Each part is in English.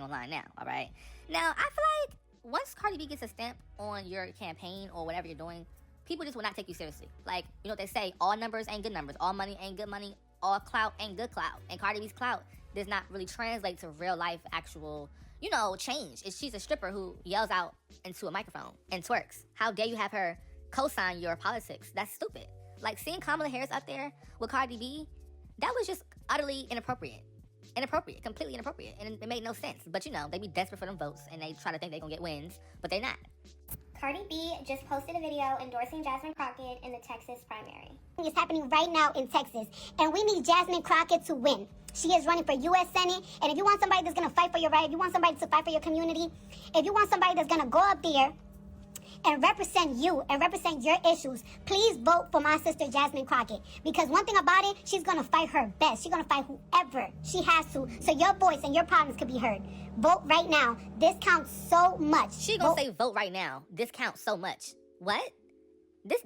online now, all right? Now, I feel like once Cardi B gets a stamp on your campaign or whatever you're doing, people just will not take you seriously. Like, you know what they say, all numbers ain't good numbers, all money ain't good money, all clout ain't good clout. And Cardi B's clout does not really translate to real life actual, change. She's a stripper who yells out into a microphone and twerks. How dare you have her co-sign your politics? That's stupid. Like, seeing Kamala Harris up there with Cardi B, that was just utterly inappropriate. Completely inappropriate. And it made no sense. But they be desperate for them votes and they try to think they're gonna get wins, but they're not. Cardi B just posted a video endorsing Jasmine Crockett in the Texas primary. It's happening right now in Texas, and we need Jasmine Crockett to win. She is running for U.S. Senate, and if you want somebody that's going to fight for your right, if you want somebody to fight for your community, if you want somebody that's going to go up there and represent you and represent your issues, please vote for my sister Jasmine Crockett. Because one thing about it, she's going to fight her best. She's going to fight whoever she has to, so your voice and your problems can be heard. Vote right now. This counts so much. She gonna say vote right now. This counts so much. What? This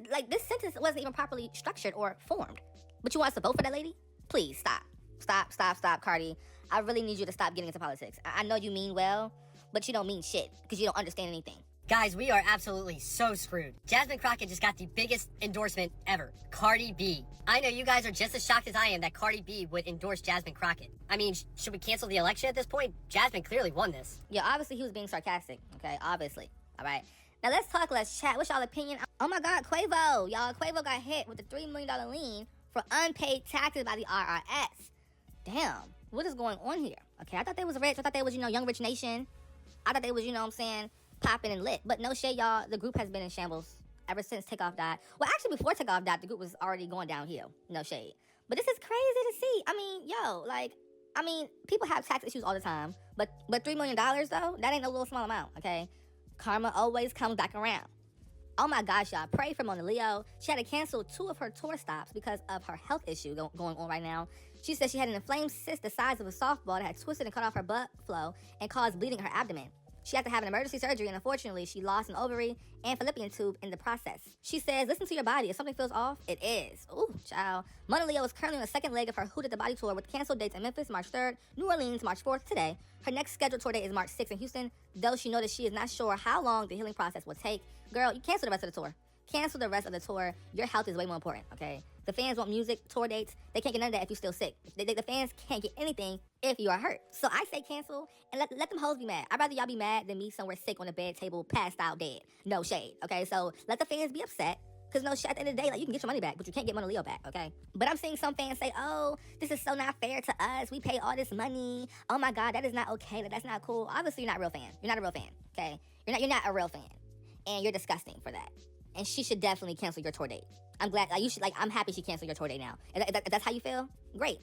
sentence wasn't even properly structured or formed. But you want us to vote for that lady? Please stop. Stop, Cardi. I really need you to stop getting into politics. I know you mean well, but you don't mean shit because you don't understand anything. Guys, we are absolutely so screwed. Jasmine Crockett just got the biggest endorsement ever. Cardi B. I know you guys are just as shocked as I am that Cardi B would endorse Jasmine Crockett. I mean, should we cancel the election at this point? Jasmine clearly won this. Yeah, obviously he was being sarcastic, okay? Obviously. All right. Now let's talk, let's chat. What's y'all opinion? Oh my God, Quavo. Y'all, Quavo got hit with a $3 million lien for unpaid taxes by the IRS. Damn. What is going on here? Okay, I thought they was rich. I thought they was, Young Rich Nation. I thought they was, popping and lit. But no shade, y'all. The group has been in shambles ever since Takeoff died. Well, actually, before Takeoff died, the group was already going downhill. No shade. But this is crazy to see. I mean, people have tax issues all the time. But $3 million, though, that ain't no little small amount, okay? Karma always comes back around. Oh my gosh, y'all. Pray for Mona Leo. She had to cancel 2 of her tour stops because of her health issue going on right now. She said she had an inflamed cyst the size of a softball that had twisted and cut off her blood flow and caused bleeding in her abdomen. She had to have an emergency surgery, and unfortunately, she lost an ovary and fallopian tube in the process. She says, listen to your body. If something feels off, it is. Ooh, child. Mona Leo is currently on the second leg of her Who Did the Body tour with canceled dates in Memphis, March 3rd, New Orleans, March 4th, today. Her next scheduled tour date is March 6th in Houston, though she noted she is not sure how long the healing process will take. Girl, you cancel the rest of the tour. Cancel the rest of the tour. Your health is way more important, okay? The fans want music, tour dates. They can't get none of that if you're still sick. The fans can't get anything if you are hurt. So I say cancel and let them hoes be mad. I'd rather y'all be mad than me somewhere sick on a bed table, passed out, dead. No shade, okay? So let the fans be upset. Because no shit, at the end of the day, you can get your money back, but you can't get Mona Leo back, okay? But I'm seeing some fans say, oh, this is so not fair to us. We pay all this money. Oh my God, that is not okay. That's not cool. Obviously, you're not a real fan. You're not a real fan, okay? You're not a real fan. And you're disgusting for that. And she should definitely cancel your tour date. I'm glad, I'm happy she canceled your tour date now. If that's how you feel, great.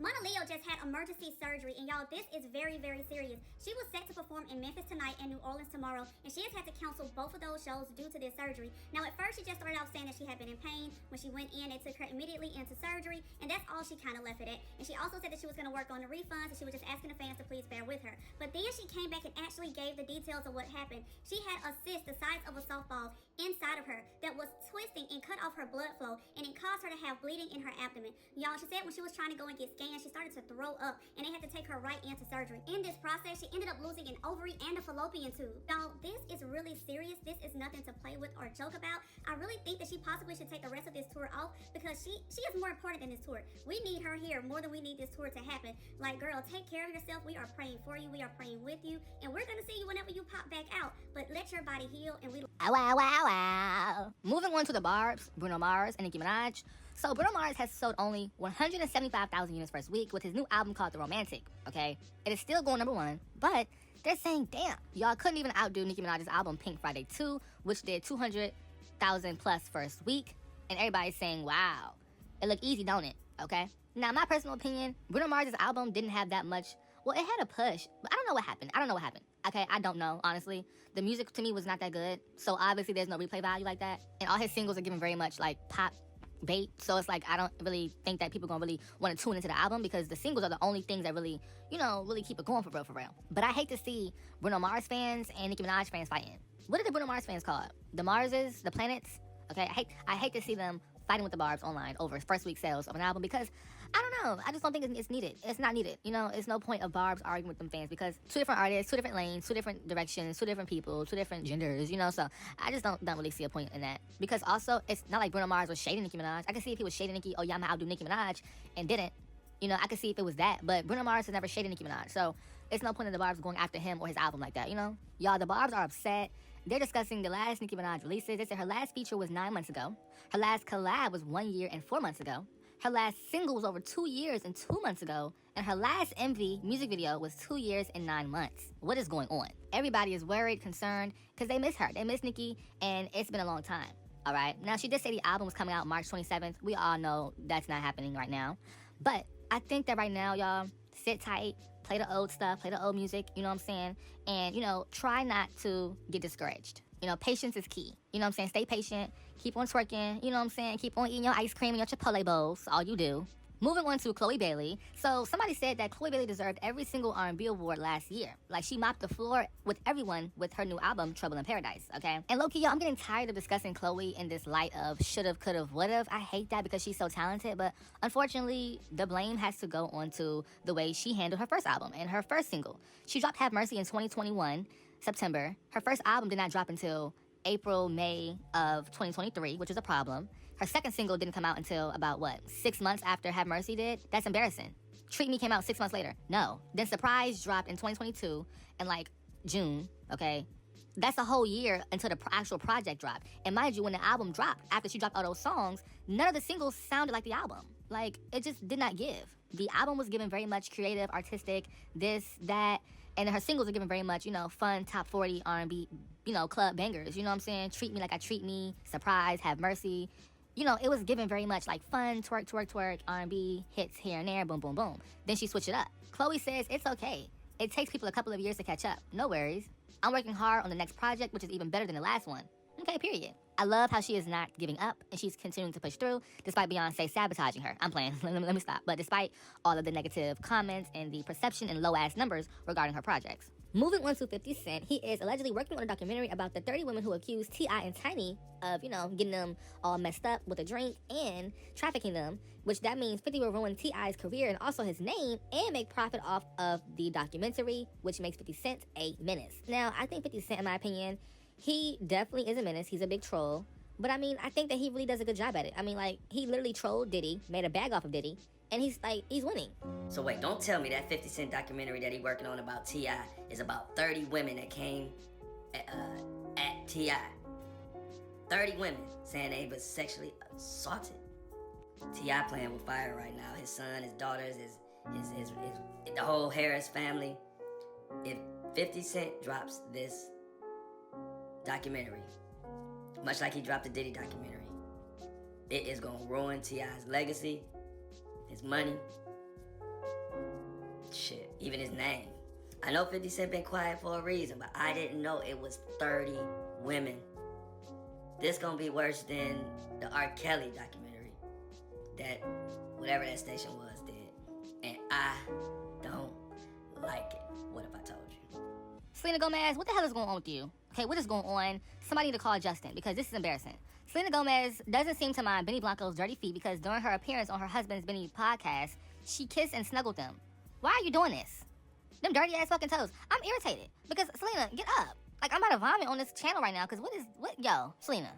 Mona Leo just had emergency surgery, and y'all, this is very, very serious. She was set to perform in Memphis tonight and New Orleans tomorrow, and she has had to cancel both of those shows due to this surgery. Now, at first, she just started off saying that she had been in pain. When she went in, they took her immediately into surgery, and that's all she kind of left it at. And she also said that she was going to work on the refunds, and she was just asking the fans to please bear with her. But then she came back and actually gave the details of what happened. She had a cyst the size of a softball inside of her that was twisting and cut off her blood flow, and it caused her to have bleeding in her abdomen. Y'all, she said when she was trying to go and get scanned, she started to throw up, and they had to take her right into surgery. In this process, she ended up losing an ovary and a fallopian tube. Y'all, this is really serious. This is nothing to play with or joke about. I really think that she possibly should take the rest of this tour off because she is more important than this tour. We need her here more than we need this tour to happen. Like, girl, take care of yourself. We are praying for you. We are praying with you, and we're gonna see you whenever you pop back out. But let your body heal, and we. Wow. Moving on to the Barbs, Bruno Mars and Nicki Minaj. So Bruno Mars has sold only 175,000 units first week with his new album called The Romantic, okay? It is still going #1, but they're saying, damn, y'all couldn't even outdo Nicki Minaj's album Pink Friday 2, which did 200,000 plus first week, and everybody's saying, wow, it looked easy, don't it, okay? Now, my personal opinion, Bruno Mars' album didn't have that much, well, it had a push, but I don't know what happened. Okay, I don't know, honestly. The music to me was not that good, so obviously there's no replay value like that, and all his singles are given very much like pop bait, so it's like I don't really think that people gonna really want to tune into the album because the singles are the only things that really, really keep it going for real. But I hate to see Bruno Mars fans and Nicki Minaj fans fighting. What are the Bruno Mars fans called? The Marses? The Planets? Okay, I hate to see them fighting with the Barbs online over first week sales of an album because I don't know. I just don't think it's needed. It's not needed. You know, it's no point of Barb's arguing with them fans because two different artists, two different lanes, two different directions, two different people, two different genders, you know? So I just don't really see a point in that. Because also, it's not like Bruno Mars was shading Nicki Minaj. I can see if he was shading Nicki, oh yeah, I'm gonna outdo Nicki Minaj, and didn't. You know, I could see if it was that. But Bruno Mars has never shaded Nicki Minaj. So it's no point in the Barbs going after him or his album like that, you know? Y'all, the Barbs are upset. They're discussing the last Nicki Minaj releases. They said her last feature was 9 months ago. Her last collab was 1 year and 4 months ago. Her last single was over 2 years and 2 months ago. And her last MV music video was 2 years and 9 months. What is going on? Everybody is worried, concerned, because they miss her. They miss Nicki, and it's been a long time. All right? Now, she did say the album was coming out March 27th. We all know that's not happening right now. But I think that right now, y'all, sit tight, play the old stuff, play the old music, you know what I'm saying? And, you know, try not to get discouraged. You know, patience is key. You know what I'm saying? Stay patient. Keep on twerking. You know what I'm saying? Keep on eating your ice cream and your Chipotle bowls. All you do. Moving on to Chloe Bailey. So somebody said that Chloe Bailey deserved every single R&B award last year. Like, she mopped the floor with everyone with her new album, Trouble in Paradise, okay? And low-key, y'all, I'm getting tired of discussing Chloe in this light of should've, could've, would've. I hate that because she's so talented, but unfortunately, the blame has to go onto the way she handled her first album and her first single. She dropped Have Mercy in 2021, September. Her first album did not drop until April, May of 2023, which is a problem. Her second single didn't come out until about, 6 months after Have Mercy did? That's embarrassing. Treat Me came out 6 months later. No. Then Surprise dropped in 2022 in, June, okay? That's a whole year until the actual project dropped. And mind you, when the album dropped, after she dropped all those songs, none of the singles sounded like the album. Like, it just did not give. The album was given very much creative, artistic, this, that, and her singles are given very much, fun, top 40 R&B, club bangers. You know what I'm saying? Treat Me Like I Treat Me, Surprise, Have Mercy. It was given very much like fun, twerk, twerk, twerk, R&B, hits here and there, boom, boom, boom. Then she switched it up. Chloe says it's okay. It takes people a couple of years to catch up. No worries. I'm working hard on the next project, which is even better than the last one. Okay, period. I love how she is not giving up and she's continuing to push through despite Beyonce sabotaging her. I'm playing. Let me stop. But despite all of the negative comments and the perception and low-ass numbers regarding her projects. Moving on to 50 Cent, he is allegedly working on a documentary about the 30 women who accused T.I. and Tiny of, getting them all messed up with a drink and trafficking them, which that means 50 will ruin T.I.'s career and also his name and make profit off of the documentary, which makes 50 Cent a menace. Now, I think 50 Cent, in my opinion, he definitely is a menace. He's a big troll. But, I think that he really does a good job at it. He literally trolled Diddy, made a bag off of Diddy, and he's winning. So wait, don't tell me that 50 Cent documentary that he working on about T.I. is about 30 women that came at T.I. 30 women saying they was sexually assaulted. T.I. playing with fire right now. His son, his daughters, his the whole Harris family. If 50 Cent drops this documentary, much like he dropped the Diddy documentary, it is gonna ruin T.I.'s legacy, his money, shit, even his name. I know 50 Cent been quiet for a reason, but I didn't know it was 30 women. This gonna be worse than the R. Kelly documentary that whatever that station was did. And I don't like it. What if I told you? Selena Gomez, what the hell is going on with you? Okay, what is going on? Somebody need to call Justin because this is embarrassing. Selena Gomez doesn't seem to mind Benny Blanco's dirty feet because during her appearance on her husband's Benny podcast, she kissed and snuggled them. Why are you doing this? Them dirty ass fucking toes. I'm irritated because Selena, get up. I'm about to vomit on this channel right now because yo, Selena.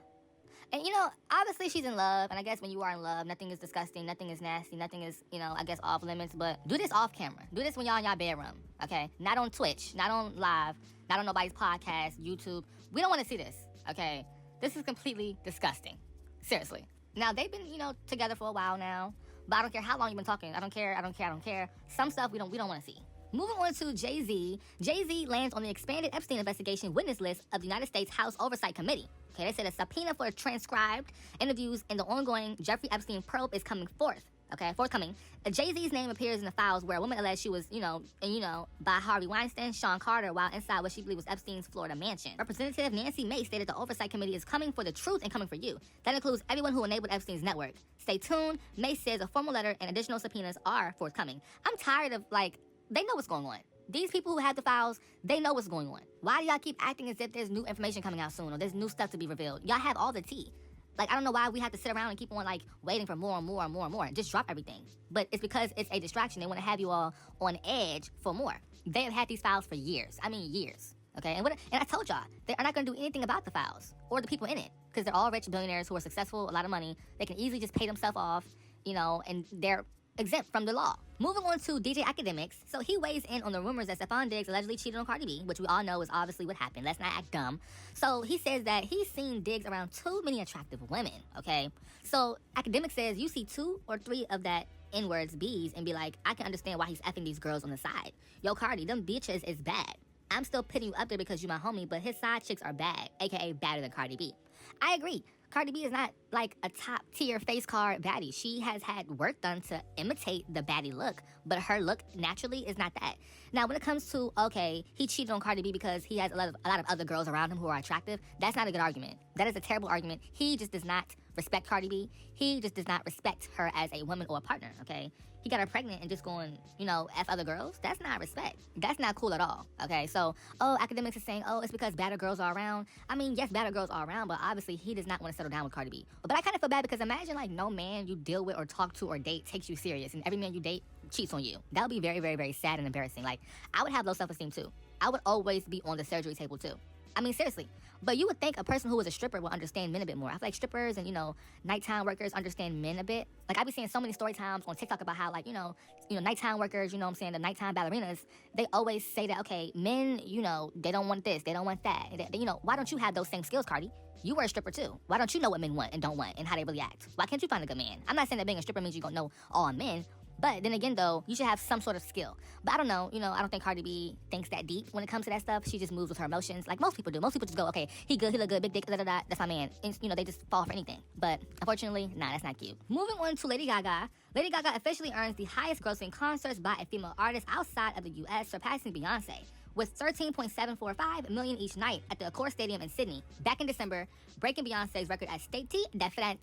And obviously she's in love, and I guess when you are in love, nothing is disgusting, nothing is nasty, nothing is, I guess off limits, but do this off camera. Do this when y'all in y'all bedroom, okay? Not on Twitch, not on live, not on nobody's podcast, YouTube. We don't want to see this, okay? This is completely disgusting. Seriously. Now, they've been, together for a while now, but I don't care how long you've been talking. I don't care. Some stuff we don't want to see. Moving on to Jay-Z. Jay-Z lands on the expanded Epstein investigation witness list of the United States House Oversight Committee. Okay, they said a subpoena for transcribed interviews in the ongoing Jeffrey Epstein probe is forthcoming. Jay-Z's name appears in the files where a woman alleged she was, by Harvey Weinstein, Sean Carter, while inside what she believed was Epstein's Florida mansion. Representative Nancy Mace stated the Oversight Committee is coming for the truth and coming for you. That includes everyone who enabled Epstein's network. Stay tuned. Mace says a formal letter and additional subpoenas are forthcoming. I'm tired of, they know what's going on. These people who have the files, they know what's going on. Why do y'all keep acting as if there's new information coming out soon or there's new stuff to be revealed? Y'all have all the tea. Like, I don't know why we have to sit around and keep on, like, waiting for more and more and more and more. Just drop everything. But it's because it's a distraction. They want to have you all on edge for more. They have had these files for years. I mean, years. Okay? And I told y'all, they are not going to do anything about the files or the people in it. Because they're all rich billionaires who are successful, a lot of money. They can easily just pay themselves off, you know, and they're exempt from the law. Moving on to DJ Academics. So he weighs in on the rumors that Stephon Diggs allegedly cheated on Cardi B, which we all know is obviously what happened. Let's not act dumb. So he says that he's seen Diggs around too many attractive women, okay? So Academics says you see 2 or 3 of that N-words, B's, and be like, I can understand why he's effing these girls on the side. Yo, Cardi, them bitches is bad. I'm still putting you up there because you my homie, but his side chicks are bad, aka badder than Cardi B. I agree. Cardi B is not like a top tier face card baddie. She has had work done to imitate the baddie look, but her look naturally is not that. Now, when it comes to, okay, he cheated on Cardi B because he has a lot of other girls around him who are attractive, that's not a good argument. That is a terrible argument. He just does not respect Cardi B. He just does not respect her as a woman or a partner, okay? He got her pregnant and just going, you know, F other girls. That's not respect. That's not cool at all, okay? So, Academics is saying, it's because badder girls are around. I mean, yes, badder girls are around, but obviously he does not want to settle down with Cardi B. But I kind of feel bad because imagine, like, no man you deal with or talk to or date takes you serious, and every man you date cheats on you. That would be very, very, very sad and embarrassing. Like, I would have low self-esteem, too. I would always be on the surgery table, too. I mean, seriously. But you would think a person who is a stripper will understand men a bit more. I feel like strippers and, you know, nighttime workers understand men a bit. Like, I be seeing so many story times on TikTok about how, like, you know, nighttime workers, you know what I'm saying, the nighttime ballerinas, they always say that, okay, men, you know, they don't want this, they don't want that. You know, why don't you have those same skills, Cardi? You were a stripper, too. Why don't you know what men want and don't want and how they really act? Why can't you find a good man? I'm not saying that being a stripper means you're going to know all men. But then again, though, you should have some sort of skill. But I don't know, you know, I don't think Cardi B thinks that deep when it comes to that stuff. She just moves with her emotions, like most people do. Most people just go, okay, he good, he look good, big dick, da-da-da, that's my man. And, you know, they just fall for anything. But unfortunately, nah, that's not cute. Moving on to Lady Gaga. Lady Gaga officially earns the highest grossing concerts by a female artist outside of the U.S., surpassing Beyonce, with 13.745 million each night at the Accor Stadium in Sydney back in December, breaking Beyonce's record at State de France.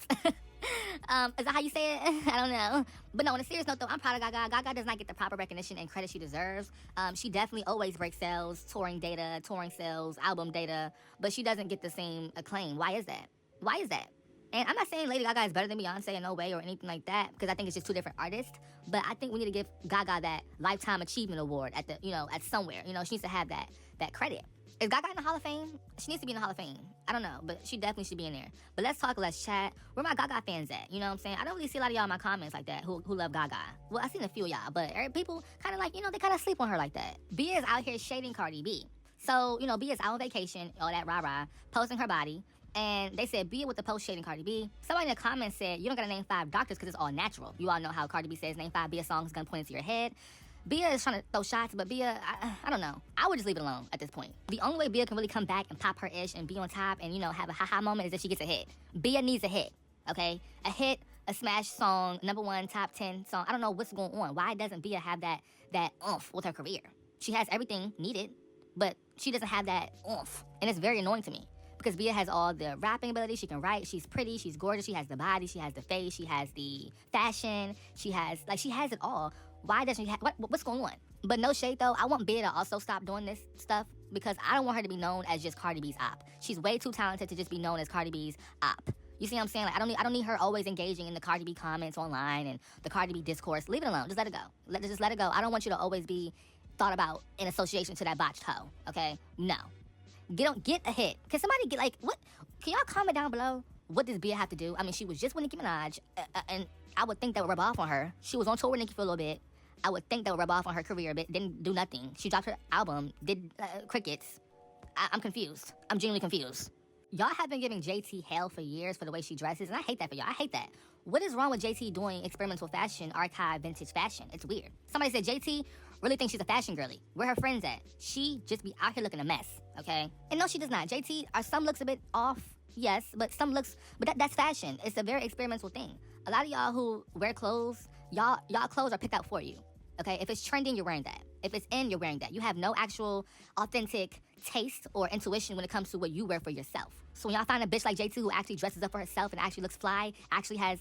Is that how you say it? I don't know. But no, on a serious note, though, I'm proud of Gaga. Gaga does not get the proper recognition and credit she deserves. She definitely always breaks sales, touring data, touring sales, album data, but she doesn't get the same acclaim. Why is that? Why is that? And I'm not saying Lady Gaga is better than Beyonce in no way or anything like that, because I think it's just two different artists. But I think we need to give Gaga that Lifetime Achievement Award at the, you know, at somewhere. You know, she needs to have that credit. Is Gaga in the Hall of Fame? She needs to be in the Hall of Fame. I don't know, but she definitely should be in there. But let's talk, let's chat. Where my Gaga fans at? You know what I'm saying? I don't really see a lot of y'all in my comments like that who love Gaga. Well, I've seen a few of y'all, but people kind of like, you know, they kind of sleep on her like that. Bia is out here shading Cardi B. So, you know, Bia is out on vacation, all that rah-rah, posting her body. And they said, Bia with the post shading Cardi B. Somebody in the comments said, you don't gotta name 5 doctors because it's all natural. You all know how Cardi B says, name 5 Bia songs, gonna point into your head. Bia is trying to throw shots, but Bia, I don't know. I would just leave it alone at this point. The only way Bia can really come back and pop her ish and be on top and, you know, have a ha-ha moment is if she gets a hit. Bia needs a hit, okay? A hit, a smash song, #1, top 10 song. I don't know what's going on. Why doesn't Bia have that oomph with her career? She has everything needed, but she doesn't have that oomph. And it's very annoying to me. Because Bia has all the rapping ability, she can write, she's pretty, she's gorgeous, she has the body, she has the face, she has the fashion, she has it all. Why doesn't she have, what's going on? But no shade though, I want Bia to also stop doing this stuff because I don't want her to be known as just Cardi B's op. She's way too talented to just be known as Cardi B's op. You see what I'm saying? Like, I don't need her always engaging in the Cardi B comments online and the Cardi B discourse. Leave it alone, just let it go. Just let it go. I don't want you to always be thought about in association to that botched hoe, okay? No. Get a hit. Can somebody get, like, what? Can y'all comment down below? What does Bia have to do? I mean, she was just with Nicki Minaj, and I would think that would rub off on her. She was on tour with Nicki for a little bit. I would think that would rub off on her career a bit. Didn't do nothing. She dropped her album, did crickets. I'm confused. I'm genuinely confused. Y'all have been giving JT hell for years for the way she dresses, and I hate that for y'all. I hate that. What is wrong with JT doing experimental fashion, archive, vintage fashion? It's weird. Somebody said JT really thinks she's a fashion girly. Where her friends at? She just be out here looking a mess, okay? And no, she does not. JT, are some looks a bit off? Yes, but some looks, but that's fashion. It's a very experimental thing. A lot of y'all who wear clothes, y'all clothes are picked out for you, okay? If it's trending, you're wearing that. If it's in, you're wearing that. You have no actual authentic taste or intuition when it comes to what you wear for yourself. So when y'all find a bitch like JT who actually dresses up for herself and actually looks fly, actually has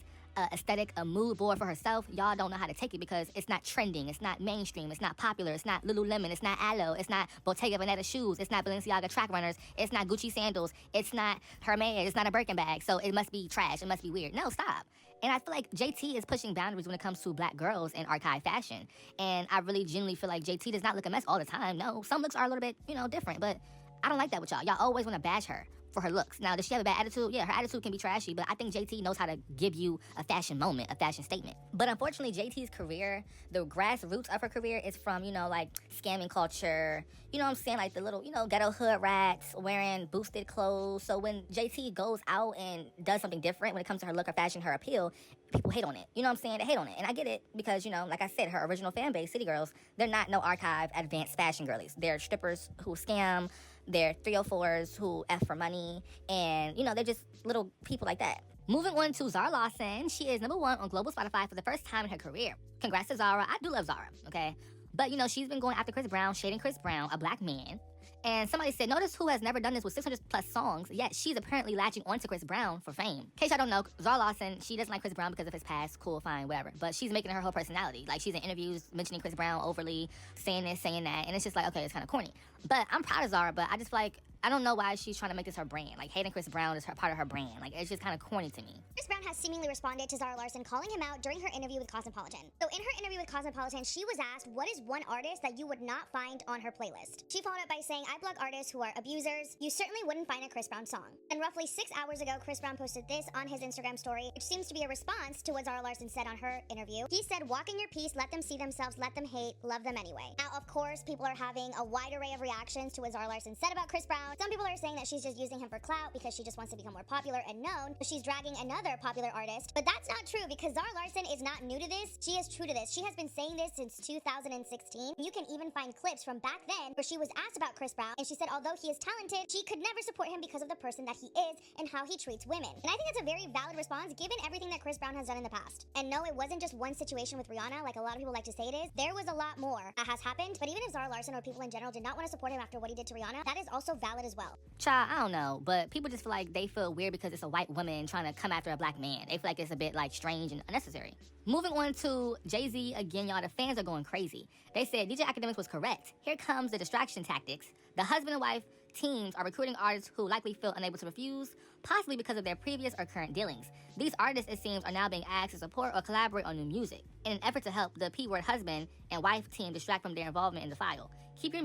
aesthetic, a mood board for herself, y'all don't know how to take it because it's not trending, it's not mainstream, it's not popular, it's not Lululemon, it's not Aloe, it's not Bottega Veneta shoes, it's not Balenciaga track runners, it's not Gucci sandals, it's not Hermes, it's not a Birkin bag, so it must be trash, it must be weird. No, stop. And I feel like JT is pushing boundaries when it comes to black girls in archive fashion. And I really genuinely feel like JT does not look a mess all the time. No, some looks are a little bit, different, but I don't like that with y'all. Y'all always want to bash her for her looks. Now, does she have a bad attitude? Yeah, her attitude can be trashy, but I think JT knows how to give you a fashion moment, a fashion statement. But unfortunately, JT's career, the grassroots of her career is from, like scamming culture, you know what I'm saying? Like the little, ghetto hood rats wearing boosted clothes. So when JT goes out and does something different when it comes to her look, her fashion, her appeal, people hate on it. You know what I'm saying? They hate on it. And I get it because, like I said, her original fan base, City Girls, they're not no archive advanced fashion girlies. They're strippers who scam. They're 304s who F for money. And, they're just little people like that. Moving on to Zara Larsson. She is #1 on global Spotify for the first time in her career. Congrats to Zara. I do love Zara, okay? But, she's been going after Chris Brown, shading Chris Brown, a black man. And somebody said, notice who has never done this with 600 plus songs, yet she's apparently latching onto Chris Brown for fame. In case y'all don't know, Zara Larsson, she doesn't like Chris Brown because of his past, cool, fine, whatever. But she's making it her whole personality. Like, she's in interviews mentioning Chris Brown overly, saying this, saying that, and it's just like, okay, it's kind of corny. But I'm proud of Zara, but I just feel like, I don't know why she's trying to make this her brand. Like, hating Chris Brown is part of her brand. Like, it's just kind of corny to me. Chris Brown has seemingly responded to Zara Larsson calling him out during her interview with Cosmopolitan. So in her interview with Cosmopolitan, she was asked, what is one artist that you would not find on her playlist? She followed up by saying, I block artists who are abusers. You certainly wouldn't find a Chris Brown song. And roughly 6 hours ago, Chris Brown posted this on his Instagram story, which seems to be a response to what Zara Larsson said on her interview. He said, walk in your peace, let them see themselves, let them hate, love them anyway. Now, of course, people are having a wide array of reactions to what Zara Larsson said about Chris Brown. Some people are saying that she's just using him for clout because she just wants to become more popular and known, so she's dragging another popular artist. But that's not true because Zara Larsson is not new to this. She is true to this. She has been saying this since 2016. You can even find clips from back then where she was asked about Chris Brown and she said although he is talented, she could never support him because of the person that he is and how he treats women. And I think that's a very valid response given everything that Chris Brown has done in the past. And no, it wasn't just one situation with Rihanna like a lot of people like to say it is. There was a lot more that has happened. But even if Zara Larsson or people in general did not want to support him after what he did to Rihanna, that is also valid as well. Child, I don't know, but people just feel like they feel weird because it's a white woman trying to come after a black man. They feel like it's a bit like strange and unnecessary. Moving on to Jay-Z, again, y'all, the fans are going crazy. They said DJ Academics was correct. Here comes the distraction tactics. The husband and wife teams are recruiting artists who likely feel unable to refuse, possibly because of their previous or current dealings. These artists, it seems, are now being asked to support or collaborate on new music in an effort to help the P-word husband and wife team distract from their involvement in the file. Keep your